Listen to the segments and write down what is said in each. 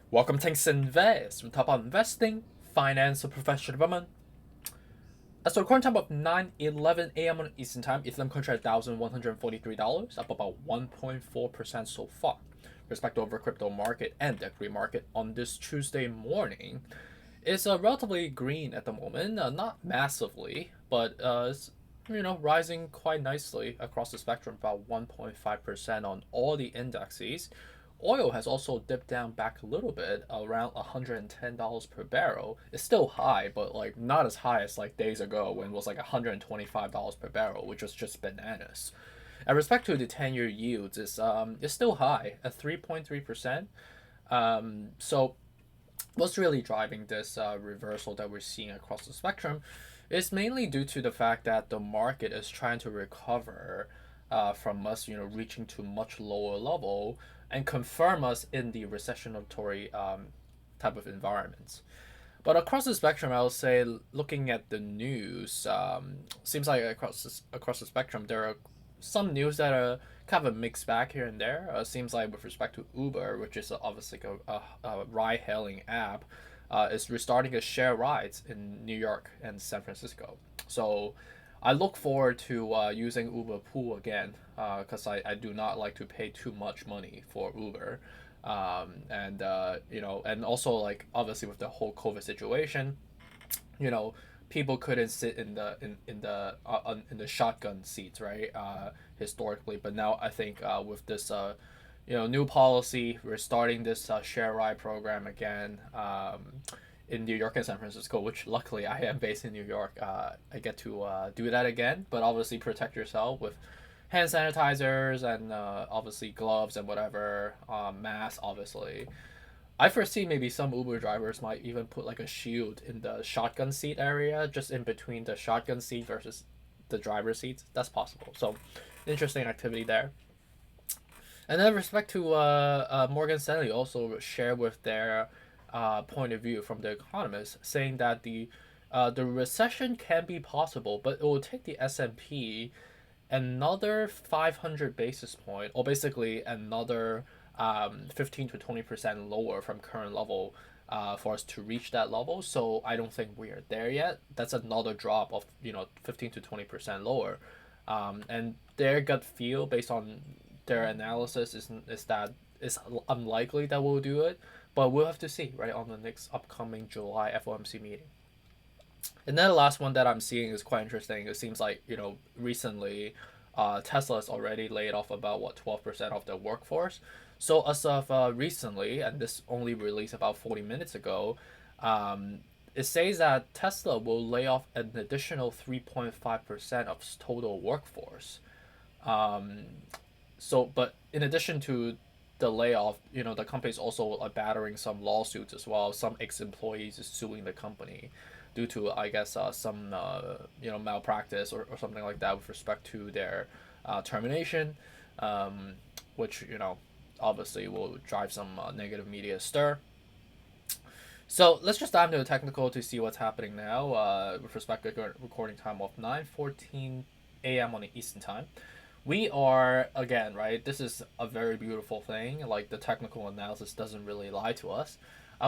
Welcome to 𝐂𝐓𝐇𝐄𝐑𝐄𝐑𝐄𝐑𝐄𝐑. We talk about investing, finance, or professional development. As the recording time of 9:11 a.m. on Eastern Time, Ethereum contract $1,143, up about 1.4% so far. Respect over crypto market and equity market on this Tuesday morning. It's relatively green at the moment, not massively, but it's rising quite nicely across the spectrum, about 1.5% on all the indexes. Oil has also dipped down back a little bit, around $110 per barrel. It's still high, but like not as high as like days ago when it was like $125 per barrel, which was just bananas. In respect to the 10-year yields, it's still high at 3.3%. So what's really driving this reversal that we're seeing across the spectrum is mainly due to the fact that the market is trying to recover from us, reaching to much lower level and confirm us in the recessionary type of environments. But across the spectrum, I would say, looking at the news, seems like across the spectrum, there are some news that are kind of a mixed bag here and there. Seems like with respect to Uber, which is obviously a ride-hailing app, is restarting its share rides in New York and San Francisco. So I look forward to using Uber Pool again because I do not like to pay too much money for Uber. And also like obviously with the whole COVID situation, you know, people couldn't sit in the shotgun seats, right? Historically, but now I think with this new policy, we're starting this share ride program again. In New York and San Francisco, which luckily I am based in New York, I get to do that again. But obviously, protect yourself with hand sanitizers and obviously gloves and whatever, masks, obviously. I foresee maybe some Uber drivers might even put like a shield in the shotgun seat area, just in between the shotgun seat versus the driver's seats. That's possible. So, interesting activity there. And then, with respect to Morgan Stanley, also share with their point of view from the economists, saying that the recession can be possible, but it will take the S&P another 500 basis point, or basically another 15 to 20% lower from current level for us to reach that level. So I don't think we are there yet. That's another drop of 15 to 20% lower, and their gut feel based on their analysis is that it's unlikely that we'll do it, but we'll have to see right on the next upcoming July FOMC meeting. And then the last one that I'm seeing is quite interesting. It seems like recently, Tesla has already laid off about what 12% of their workforce. So as of recently, and this only released about 40 minutes ago, it says that Tesla will lay off an additional 3.5% of total workforce. Um, but in addition to the layoff, the company is also battering some lawsuits as well. Some ex-employees is suing the company due to, I guess, some malpractice or something like that with respect to their termination, um, which obviously will drive some negative media stir. So let's just dive into the technical to see what's happening now with respect to recording time of 9:14 a.m. on the Eastern time. We are again, right? This is a very beautiful thing. Like the technical analysis doesn't really lie to us.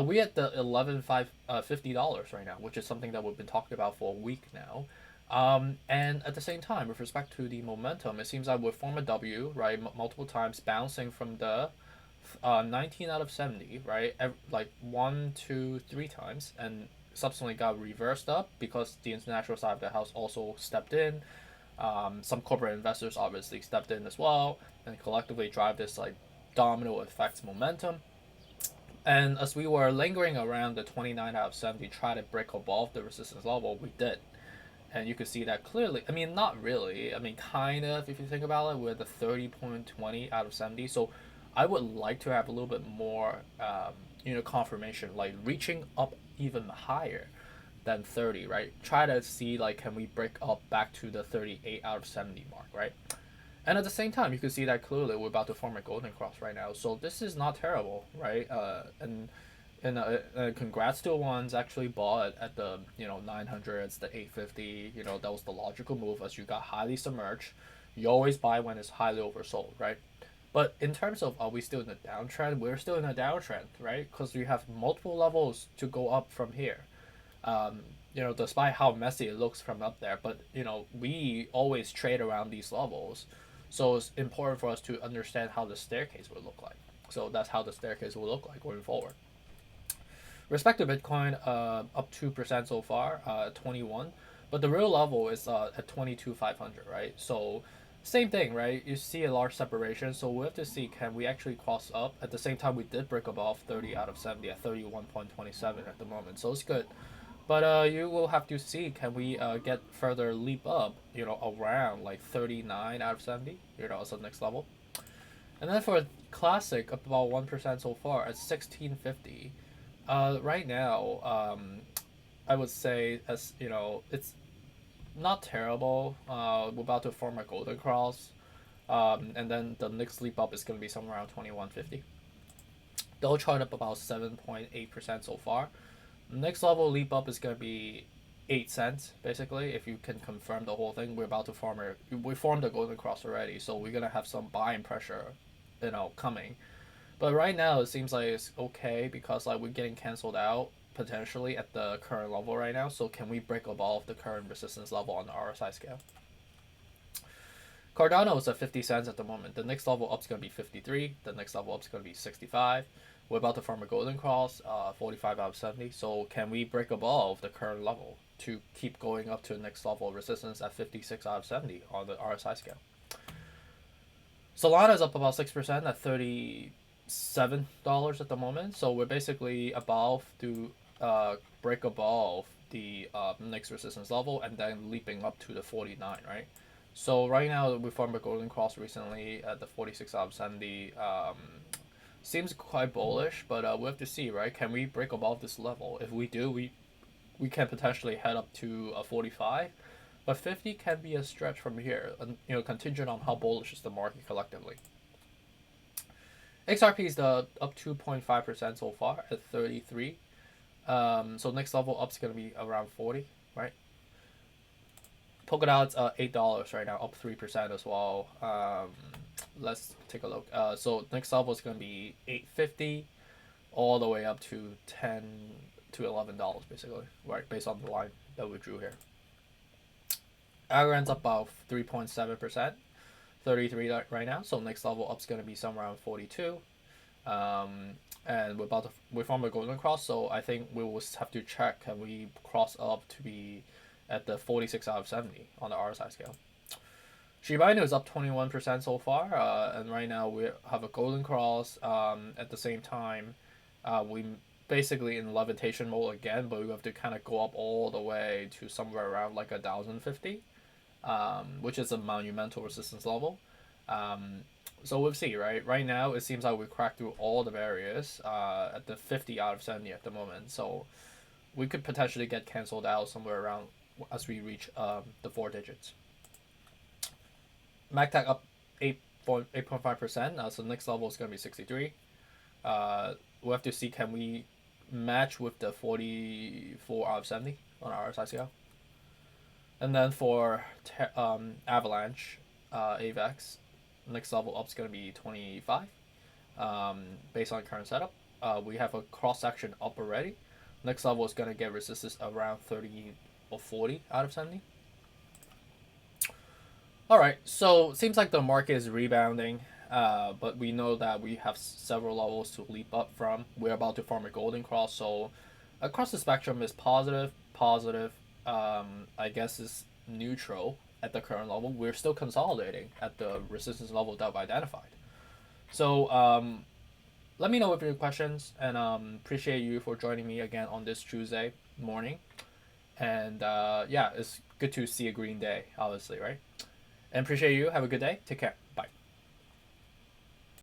We at the $11,550 right now, which is something that we've been talking about for a week now. And at the same time, with respect to the momentum, it seems like we formed a W, right, multiple times, bouncing from the 19 out of 70, right, like 1, 2, 3 times, and subsequently got reversed up because the international side of the house also stepped in. Some corporate investors obviously stepped in as well and collectively drive this like domino effect momentum. And as we were lingering around the 29 out of 70, try to break above the resistance level, we did. And you could see that clearly. I mean, not really. I mean, kind of, if you think about it, we're at the 30.20 out of 70. So I would like to have a little bit more, confirmation, like reaching up even higher than 30, right? Try to see, like, can we break up back to the 38 out of 70 mark, right? And at the same time, you can see that clearly we're about to form a golden cross right now. So this is not terrible, right? And congrats to the ones actually bought at the 900s, the 850. That was the logical move as you got highly submerged. You always buy when it's highly oversold, right? But in terms of are we still in a downtrend, we're still in a downtrend, right? Because we have multiple levels to go up from here. Um, despite how messy it looks from up there, but we always trade around these levels, so it's important for us to understand how the staircase will look like. So that's how the staircase will look like going forward. Respect to Bitcoin, up 2% so far, 21, but the real level is at 22,500, right? So same thing, right? You see a large separation, so we have to see can we actually cross up. At the same time, we did break above 30 out of 70 at 31.27 at the moment, so it's good. But you will have to see can we get further leap up, around like 39 out of 70, as the next level. And then for classic, up about 1% so far at 1650. Right now, I would say it's not terrible. We're about to form a golden cross, and then the next leap up is going to be somewhere around 2150. Doge chart up about 7.8% so far. Next level leap up is going to be 8 cents basically. If you can confirm the whole thing, we're about to we formed a golden cross already, so we're going to have some buying pressure, coming. But right now it seems like it's okay because like we're getting canceled out potentially at the current level right now. So can we break above the current resistance level on the RSI scale? Cardano is at 50 cents at the moment. The next level up is going to be 53. The next level up is going to be 65. We're about to form a golden cross, 45 out of 70. So can we break above the current level to keep going up to the next level of resistance at 56 out of 70 on the RSI scale? Solana is up about 6% at $37 at the moment. So we're basically above to break above the next resistance level and then leaping up to the 49, right? So right now we formed a golden cross recently at the 46 out of 70. Seems quite bullish, but we have to see, right? Can we break above this level? If we do, we can potentially head up to a 45, but 50 can be a stretch from here, contingent on how bullish is the market collectively. XRP is up 2.5% so far at 33. So next level up is going to be around 40, right? Polkadot's $8 right now, up 3% as well. Let's take a look. So next level is going to be 850, all the way up to $10 to $11 basically, right? Based on the line that we drew here. Algorand's up about 3.7%, 33 right now. So next level up is going to be somewhere around 42. And we formed a golden cross, so I think we will have to check can we cross up to be at the 46 out of 70 on the RSI scale. Shiba Inu is up 21% so far, and right now we have a golden cross. At the same time, we basically in levitation mode again, but we have to kind of go up all the way to somewhere around like 1,050, which is a monumental resistance level. So we'll see, right? Right now it seems like we cracked through all the barriers at the 50 out of 70 at the moment. So we could potentially get canceled out somewhere around as we reach the 4 digits. MACTAC up 8.5%. So the next level is going to be 63. We'll have to see can we match with the 44 out of 70 on our RSI scale. And then for Avalanche, AVAX, next level up is going to be 25. Based on current setup, we have a cross section up already. Next level is going to get resistance around 30 or 40 out of 70. All right, so it seems like the market is rebounding, but we know that we have several levels to leap up from. We're about to form a golden cross, so across the spectrum is positive. I guess is neutral at the current level. We're still consolidating at the resistance level that we identified. So let me know if you have questions, and appreciate you for joining me again on this Tuesday morning. And yeah, it's good to see a green day, obviously, right? And appreciate you. Have a good day. Take care. Bye.